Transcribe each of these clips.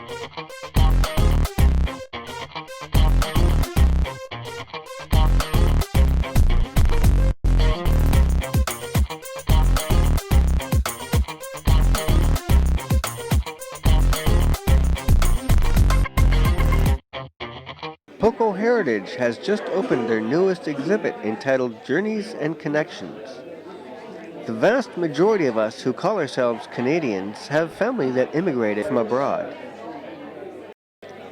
PoCo Heritage has just opened their newest exhibit entitled Journeys and Connections. The vast majority of us who call ourselves Canadians have family that immigrated from abroad.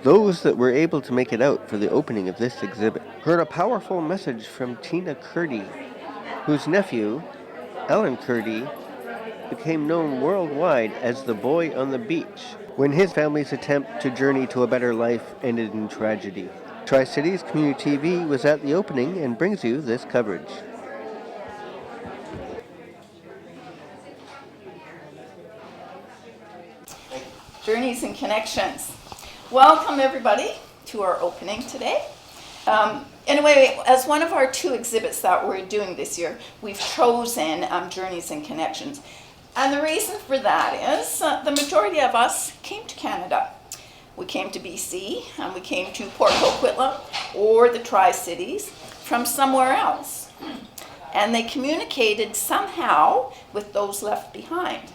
Those that were able to make it out for the opening of this exhibit heard a powerful message from Tima Kurdi, whose nephew, Alan Kurdi, became known worldwide as the boy on the beach when his family's attempt to journey to a better life ended in tragedy. Tri-Cities Community TV was at the opening and brings you this coverage. Journeys and Connections. Welcome everybody to our opening today. Anyway, as one of our two exhibits that we're doing this year, we've chosen Journeys and Connections. And the reason for that is the majority of us came to Canada. We came to BC and we came to Coquitlam or the Tri-Cities from somewhere else. And they communicated somehow with those left behind.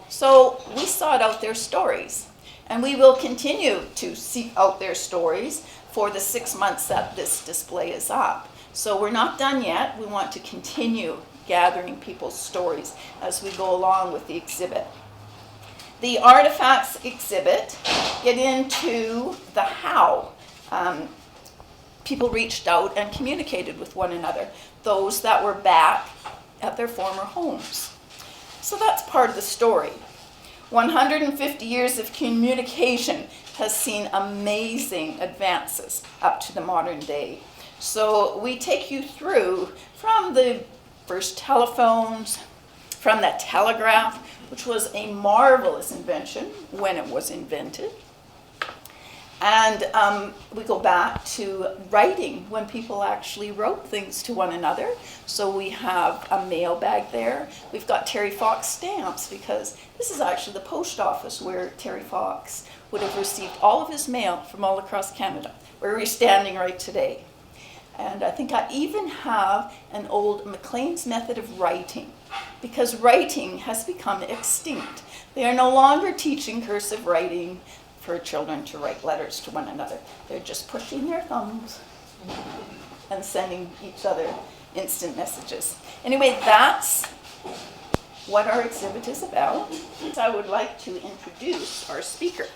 So we sought out their stories, and we will continue to seek out their stories for the 6 months that this display is up. So we're not done yet. We want to continue gathering people's stories as we go along with the exhibit. The artifacts exhibit get into the how people reached out and communicated with one another, those that were back at their former homes. So that's part of the story. 150 years of communication has seen amazing advances up to the modern day. So we take you through from the first telephones, from the telegraph, which was a marvelous invention when it was invented. And we go back to writing, when people actually wrote things to one another. So we have a mailbag there. We've got Terry Fox stamps, because this is actually the post office where Terry Fox would have received all of his mail from all across Canada, where we're standing right today. And I think I even have an old Maclean's method of writing, because writing has become extinct. They are no longer teaching cursive writing for children to write letters to one another. They're just pushing their thumbs and sending each other instant messages. Anyway, that's what our exhibit is about. I would like to introduce our speaker,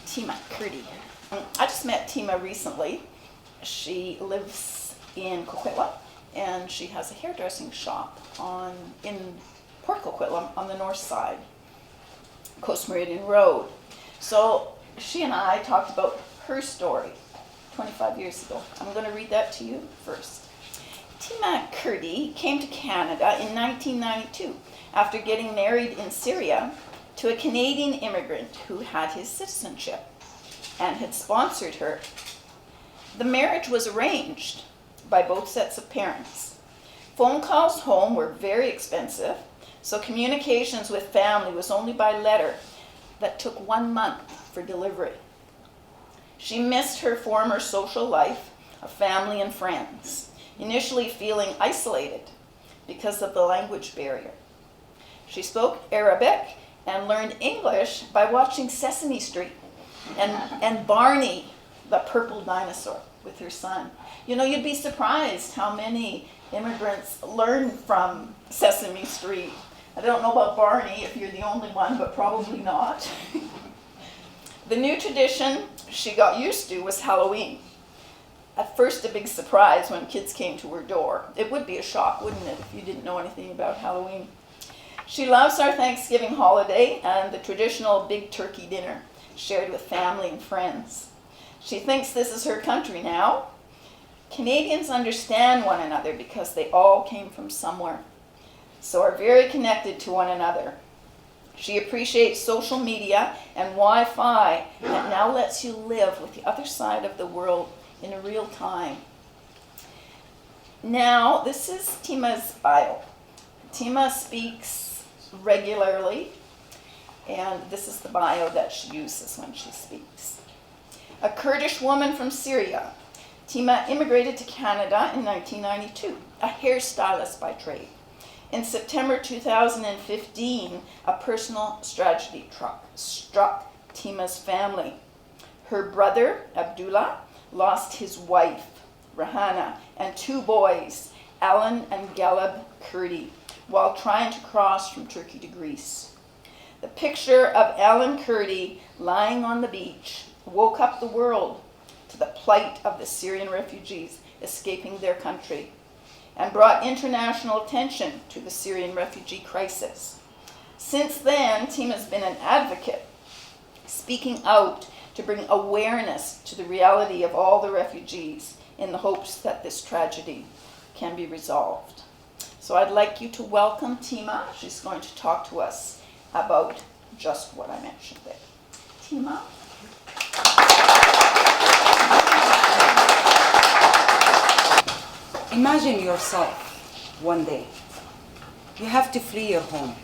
Tima Kurdi. I just met Tima recently. She lives in Coquitlam, and she has a hairdressing shop in Port Coquitlam on the north side, Coast Meridian Road. So she and I talked about her story 25 years ago. I'm going to read that to you first. Tima Kurdi came to Canada in 1992 after getting married in Syria to a Canadian immigrant who had his citizenship and had sponsored her. The marriage was arranged by both sets of parents. Phone calls home were very expensive, so communications with family was only by letter that took 1 month for delivery. She missed her former social life of family and friends, initially feeling isolated because of the language barrier. She spoke Arabic and learned English by watching Sesame Street and Barney, the purple dinosaur, with her son. You know, you'd be surprised how many immigrants learn from Sesame Street. I don't know about Barney, if you're the only one, but probably not. The new tradition she got used to was Halloween. At first a big surprise when kids came to her door. It would be a shock, wouldn't it, if you didn't know anything about Halloween. She loves our Thanksgiving holiday and the traditional big turkey dinner shared with family and friends. She thinks this is her country now. Canadians understand one another because they all came from somewhere, so are very connected to one another. She appreciates social media and Wi-Fi that now lets you live with the other side of the world in real time. Now, this is Tima's bio. Tima speaks regularly, And this is the bio that she uses when she speaks. A Kurdish woman from Syria, Tima immigrated to Canada in 1992, a hairstylist by trade. In September 2015, a personal tragedy struck Tima's family. Her brother, Abdullah, lost his wife, Rahana, and 2 boys, Alan and Galeb Kurdi, while trying to cross from Turkey to Greece. The picture of Alan Kurdi lying on the beach woke up the world to the plight of the Syrian refugees escaping their country and brought international attention to the Syrian refugee crisis. Since then, Tima's been an advocate, speaking out to bring awareness to the reality of all the refugees in the hopes that this tragedy can be resolved. So I'd like you to welcome Tima. She's going to talk to us about just what I mentioned there. Tima? Imagine yourself one day. You have to flee your home.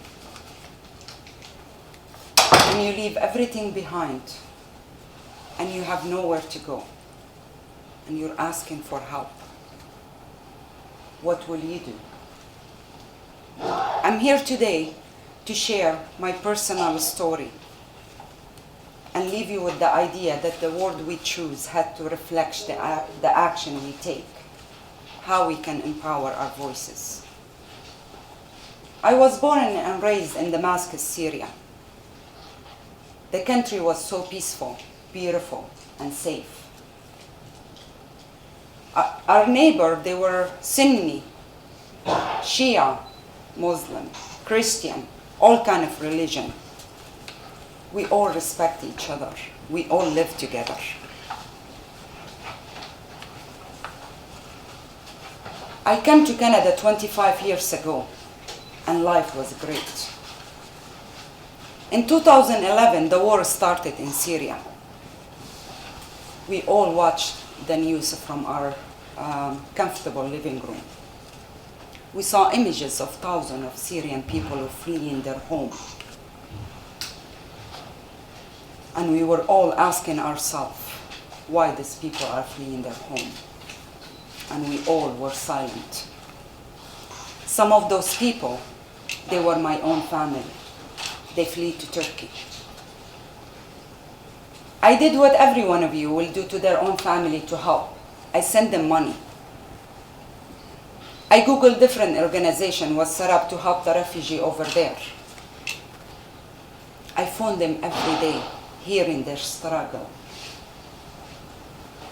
And you leave everything behind. And you have nowhere to go. And you're asking for help. What will you do? I'm here today to share my personal story and leave you with the idea that the word we choose had to reflect the action we take, how we can empower our voices. I was born and raised in Damascus, Syria. The country was so peaceful, beautiful, and safe. Our neighbor, they were Sunni, Shia, Muslim, Christian, all kind of religion. We all respect each other. We all live together. I came to Canada 25 years ago, and life was great. In 2011, the war started in Syria. We all watched the news from our comfortable living room. We saw images of thousands of Syrian people fleeing their home. And we were all asking ourselves why these people are fleeing their home. And we all were silent. Some of those people, they were my own family. They fled to Turkey. I did what every one of you will do to their own family to help. I sent them money. I Googled different organizations was set up to help the refugee over there. I phone them every day, hearing their struggle.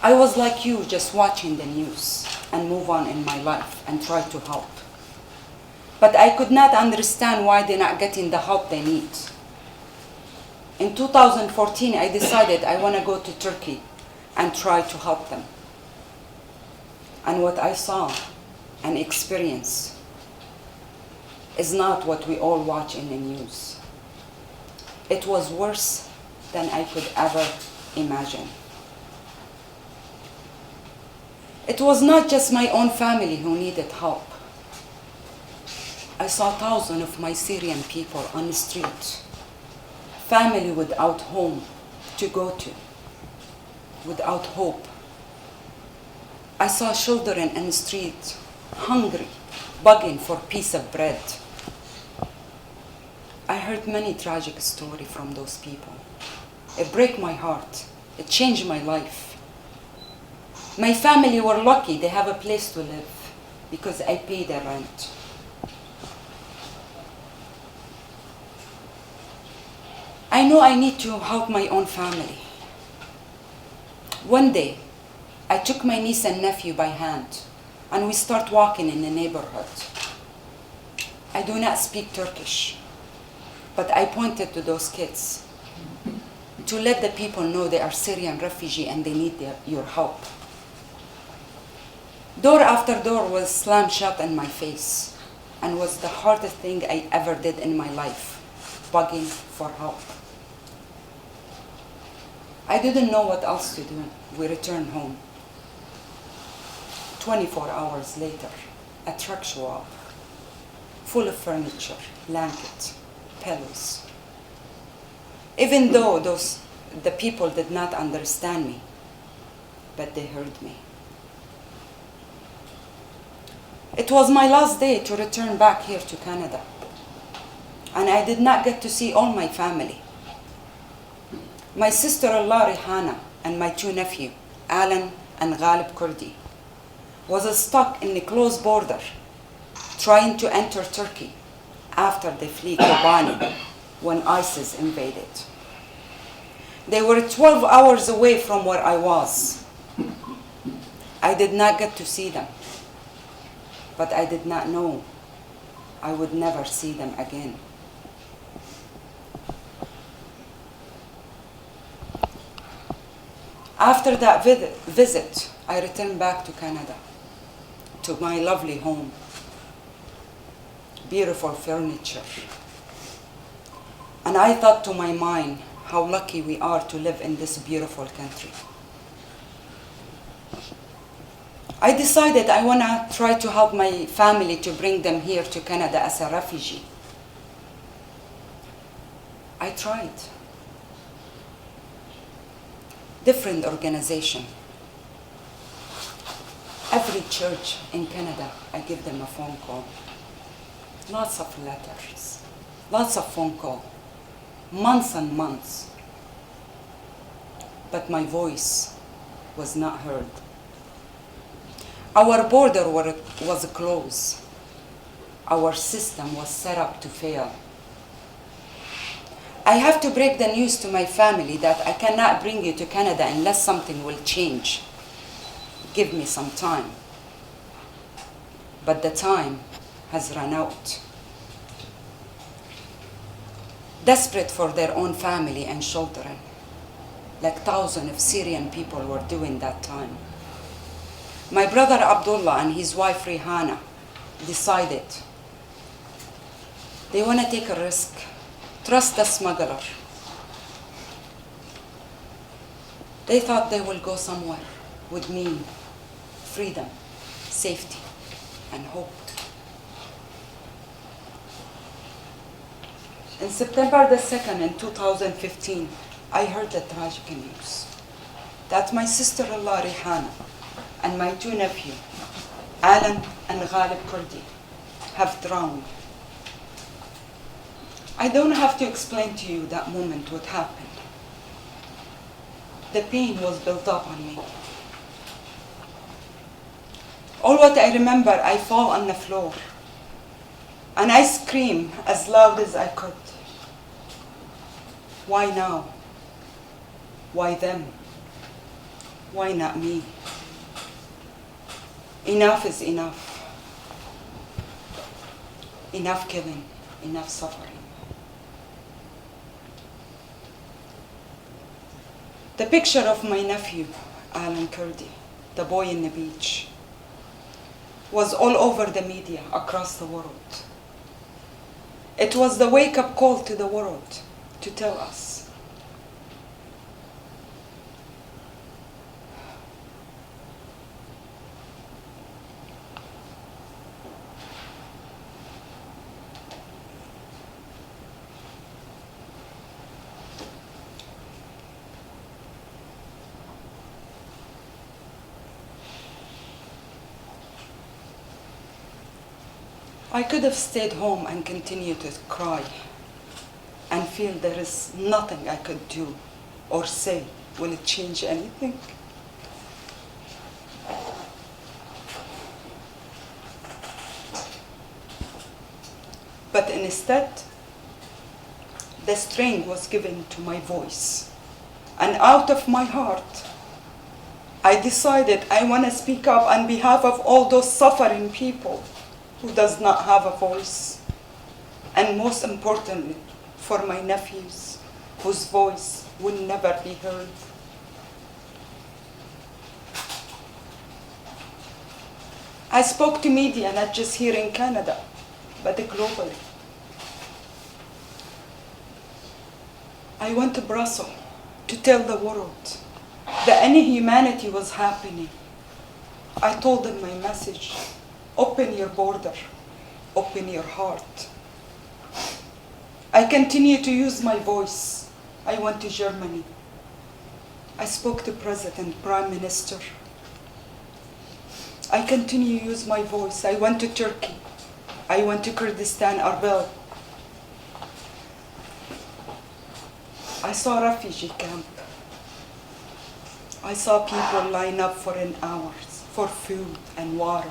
I was like you, just watching the news and move on in my life and try to help. But I could not understand why they're not getting the help they need. In 2014, I decided I want to go to Turkey and try to help them. And what I saw and experienced is not what we all watch in the news. It was worse than I could ever imagine. It was not just my own family who needed help. I saw thousands of my Syrian people on the street, family without home to go to, without hope. I saw children in the street, hungry, begging for a piece of bread. I heard many tragic stories from those people. It broke my heart. It changed my life. My family were lucky they have a place to live because I pay their rent. I know I need to help my own family. One day, I took my niece and nephew by hand, and we start walking in the neighborhood. I do not speak Turkish, but I pointed to those kids to let the people know they are Syrian refugees and they need your help. Door after door was slammed shut in my face and was the hardest thing I ever did in my life, begging for help. I didn't know what else to do. We returned home. 24 hours later, a truck showed up, full of furniture, blankets, pillows. even though the people did not understand me, but they heard me. It was my last day to return back here to Canada, and I did not get to see all my family. My sister-in-law Rihanna and my two nephews, Alan and Ghalib Kurdi, was stuck in the closed border trying to enter Turkey after they fled Kobani when ISIS invaded. They were 12 hours away from where I was. I did not get to see them, but I did not know I would never see them again. After that visit, I returned back to Canada, to my lovely home, beautiful furniture. And I thought to my mind how lucky we are to live in this beautiful country. I decided I want to try to help my family to bring them here to Canada as a refugee. I tried. Different organization. Every church in Canada, I give them a phone call. Lots of letters, lots of phone call, months and months. But my voice was not heard. Our border was closed. Our system was set up to fail. I have to break the news to my family that I cannot bring you to Canada unless something will change. Give me some time. But the time has run out. Desperate for their own family and children, like thousands of Syrian people were doing that time. My brother Abdullah and his wife Rihanna decided they want to take a risk, trust the smuggler. They thought they will go somewhere would mean freedom, safety, and hope. In September the 2nd in 2015, I heard the tragic news that my sister-in-law Rihanna and my two nephews, Alan and Ghalib Kurdi, have drowned. I don't have to explain to you that moment what happened. The pain was built up on me. All what I remember, I fall on the floor and I scream as loud as I could. Why now? Why them? Why not me? Enough is enough. Enough killing, enough suffering. The picture of my nephew, Alan Kurdi, the boy in the beach, was all over the media across the world. It was the wake-up call to the world to tell us I could have stayed home and continued to cry and feel there is nothing I could do or say. Will it change anything? But instead, the strength was given to my voice. And out of my heart, I decided I want to speak up on behalf of all those suffering people who does not have a voice. And most importantly, for my nephews, whose voice will never be heard. I spoke to media, not just here in Canada, but globally. I went to Brussels to tell the world that any humanity was happening. I told them my message: open your border, open your heart. I continue to use my voice I went to Germany. I spoke to President, Prime Minister. I continue to use my voice. I went to Turkey. I went to Kurdistan, Arbil. I saw a refugee camp. I saw people line up for an hour for food and water.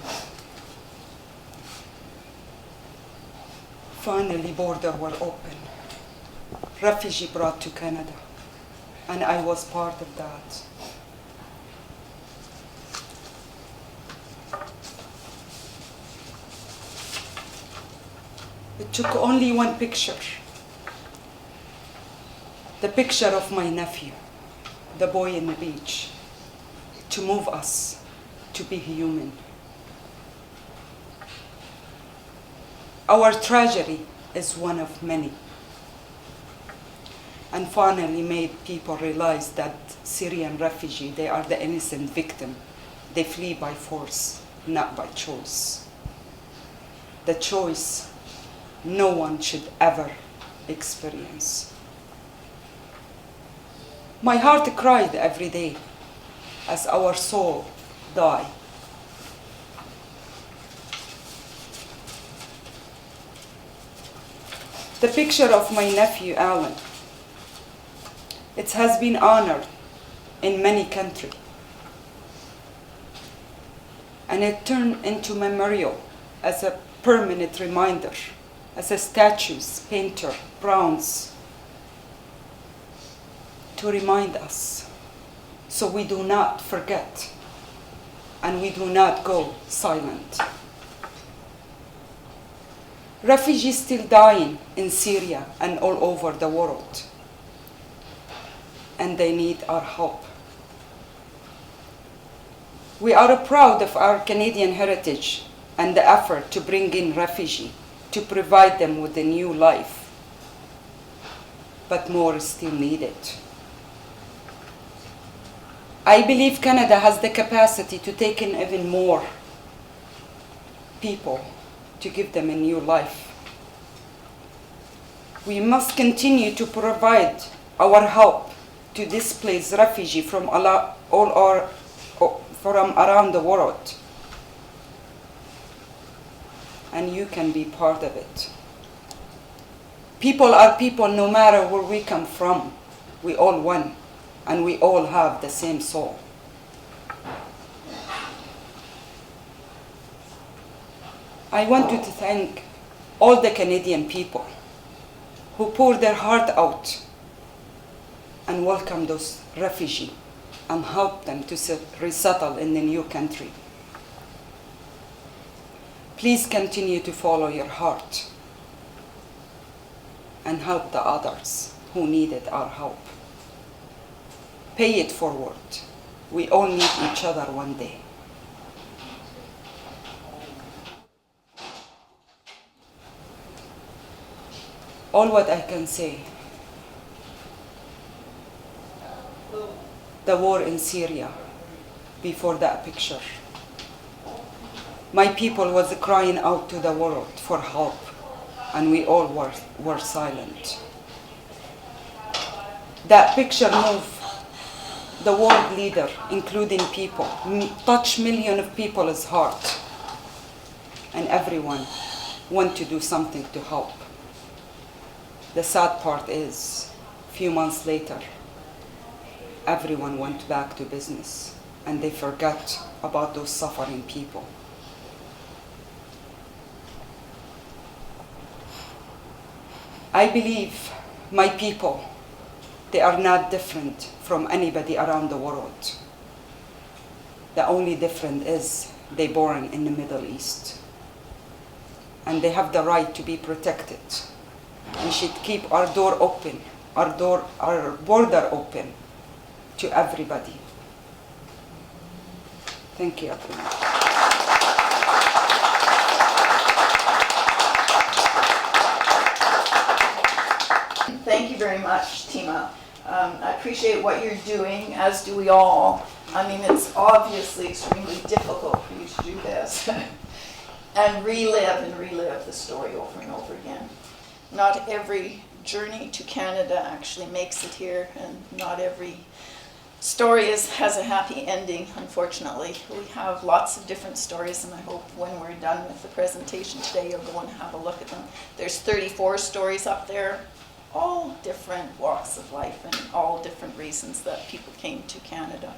Finally, borders were open. Refugee brought to Canada, and I was part of that. It took only one picture. The picture of my nephew, the boy in the beach, to move us to be human. Our tragedy is one of many, and finally made people realize that Syrian refugees, they are the innocent victim. They flee by force, not by choice. The choice no one should ever experience. My heart cried every day as our soul died. The picture of my nephew, Alan, it has been honored in many countries. And it turned into memorial as a permanent reminder, as a statues, painter, bronze, to remind us so we do not forget and we do not go silent. Refugees still dying in Syria and all over the world, and they need our help. We are proud of our Canadian heritage and the effort to bring in refugees, to provide them with a new life, but more is still needed. I believe Canada has the capacity to take in even more people, to give them a new life. We must continue to provide our help to displaced refugees from around the world. And you can be part of it. People are people no matter where we come from. We all one, and we all have the same soul. I want to thank all the Canadian people who poured their heart out and welcomed those refugees and helped them to resettle in the new country. Please continue to follow your heart and help the others who needed our help. Pay it forward. We all need each other one day. All what I can say, the war in Syria, before that picture, my people was crying out to the world for help, and we all were silent. That picture moved the world leader, including people, touched millions of people's heart, and everyone want to do something to help. The sad part is, a few months later, everyone went back to business, and they forgot about those suffering people. I believe my people, they are not different from anybody around the world. The only difference is they're born in the Middle East, and they have the right to be protected. We should keep our door open, our border open to everybody. Thank you, everyone. Thank you very much, Tima. I appreciate what you're doing, as do we all. I mean, it's obviously extremely difficult for you to do this and relive the story over and over again. Not every journey to Canada actually makes it here, and not every story has a happy ending, unfortunately. We have lots of different stories, and I hope when we're done with the presentation today, you'll go and have a look at them. There's 34 stories up there, all different walks of life and all different reasons that people came to Canada.